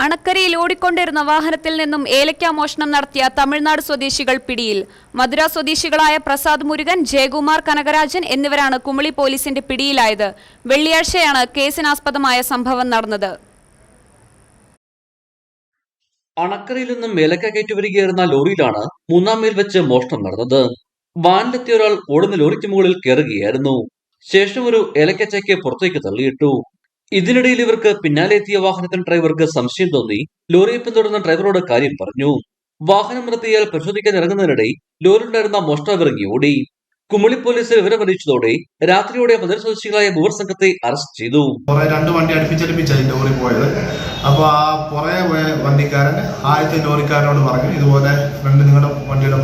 അണക്കരയിൽ ഓടിക്കൊണ്ടിരുന്ന വാഹനത്തിൽ നിന്നും ഏലക്ക മോഷണം നടത്തിയ തമിഴ്നാട് സ്വദേശികൾ പിടിയിൽ. മധുര സ്വദേശികളായ പ്രസാദ് മുരുകൻ, ജയകുമാർ കനകരാജൻ എന്നിവരാണ് കുമളി പോലീസിന്റെ പിടിയിലായത്. വെള്ളിയാഴ്ചയാണ് കേസിനാസ്പദമായ സംഭവം നടന്നത്. അണക്കരയിൽ നിന്നും ഏലക്ക കയറ്റിവരികയായിരുന്ന ലോറിയിലാണ് മൂന്നാം മൈൽ വെച്ച് മോഷണം നടന്നത്. വാനിലെത്തിയ ഒരാൾ ഓടുന്ന ലോറിക്ക് മുകളിൽ കയറുകയായിരുന്നു. ശേഷം ഒരു ഏലക്കച്ചയ്ക്ക് പുറത്തേക്ക് തള്ളിയിട്ടു. ഇതിനിടയിൽ ഇവർക്ക് പിന്നാലെ എത്തിയ വാഹനത്തിന് ഡ്രൈവർക്ക് സംശയം തോന്നി. ലോറിയെ പിന്തുടർന്ന ഡ്രൈവറോട് കാര്യം പറഞ്ഞു. വാഹനം നിർത്തിയാൽ പരിശോധിക്കാൻ ഇറങ്ങുന്നതിനിടെ ലോറിയിലുണ്ടായിരുന്ന മോഷ്ടാവ് ഇറങ്ങി ഓടി. കുമളി പോലീസ് വിവരമറിയിച്ചതോടെ രാത്രിയോടെ മധുര സ്വദേശികളായ മൂവർ സംഘത്തെ അറസ്റ്റ് ചെയ്തു. രണ്ട് വണ്ടി അടുപ്പിച്ചടുപ്പിച്ചായി ലോറി പോയത്. അപ്പോൾ ആ പുറകെ പോയ വണ്ടിക്കാരൻ ആദ്യത്തെ ലോറിക്കാരനോട് പറഞ്ഞു, ഇതുപോലെ ഫ്രണ്ട് നിങ്ങളുടെ വണ്ടിയുടെ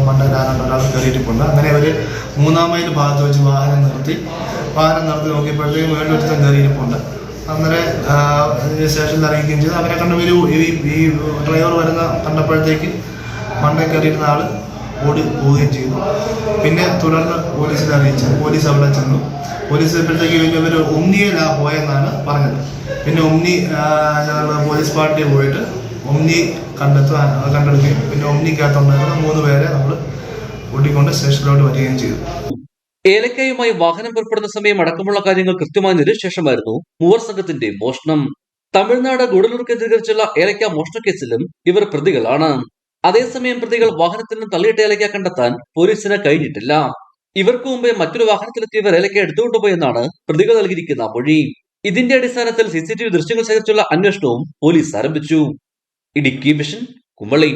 മണ്ടക്കാരൻ്റെ ഒരാൾ കയറിയിട്ടുണ്ട്. അങ്ങനെ അവർ മൂന്നാം മൈൽ ഭാഗത്ത് വെച്ച് വാഹനം നിർത്തി നോക്കിയപ്പോഴത്തേക്കും വേണ്ടി ഒരുത്തം കയറിയിരിപ്പുണ്ട്. അന്നേരം സ്റ്റേഷനിൽ അറിയിക്കുകയും ചെയ്തു. അവരെ കണ്ടുപോയി ഈ ഡ്രൈവർ കണ്ടപ്പോഴത്തേക്ക് മണ്ടയിൽ കയറിയിരുന്ന ആൾ ഓടി പോവുകയും ചെയ്തു. പിന്നെ തുടർന്ന് പോലീസിനെ അറിയിച്ചു. പോലീസ് അവിടെ ചെന്നു. പോലീസ് ഇപ്പോഴത്തേക്ക് ഇവർ ഒമ്നിയിലാണ് പോയെന്നാണ് പറഞ്ഞത്. പിന്നെ ഒമ്നി പോലീസ് പാർട്ടി പോയിട്ട് ഒമ്നി കണ്ടെടുക്കുകയും പിന്നെ ഒമ്നിക്കകത്തുണ്ടായിരുന്ന 3 പേരെ നമ്മൾ കൂട്ടിക്കൊണ്ട് സ്റ്റേഷനിലോട്ട് വരികയും ചെയ്തു. ഏലക്കയുമായി വാഹനം പുറപ്പെടുന്ന സമയം അടക്കമുള്ള കാര്യങ്ങൾ കൃത്യമായി നിരീക്ഷ ശേഷമായിരുന്നു മൂവർ സംഘത്തിന്റെ മോഷണം. തമിഴ്നാട് ഗൂഡല്ലൂർ കേന്ദ്രീകരിച്ചുള്ള ഏലക്ക മോഷണ കേസിലും ഇവർ പ്രതികളാണ്. അതേസമയം പ്രതികൾ വാഹനത്തിൽ നിന്ന് തള്ളിയിട്ട ഏലക്ക കണ്ടെത്താൻ പോലീസിന് കഴിഞ്ഞിട്ടില്ല. ഇവർക്ക് മുമ്പേ മറ്റൊരു വാഹനത്തിലെത്തിയവർ ഏലക്ക എടുത്തുകൊണ്ടുപോയെന്നാണ് പ്രതികൾ നൽകിയിരിക്കുന്ന മൊഴി. ഇതിന്റെ അടിസ്ഥാനത്തിൽ CCTV ദൃശ്യങ്ങൾ ശേഖരിച്ചുള്ള അന്വേഷണവും പോലീസ് ആരംഭിച്ചു. ഇടുക്കി വിഷൻ, കുമളി.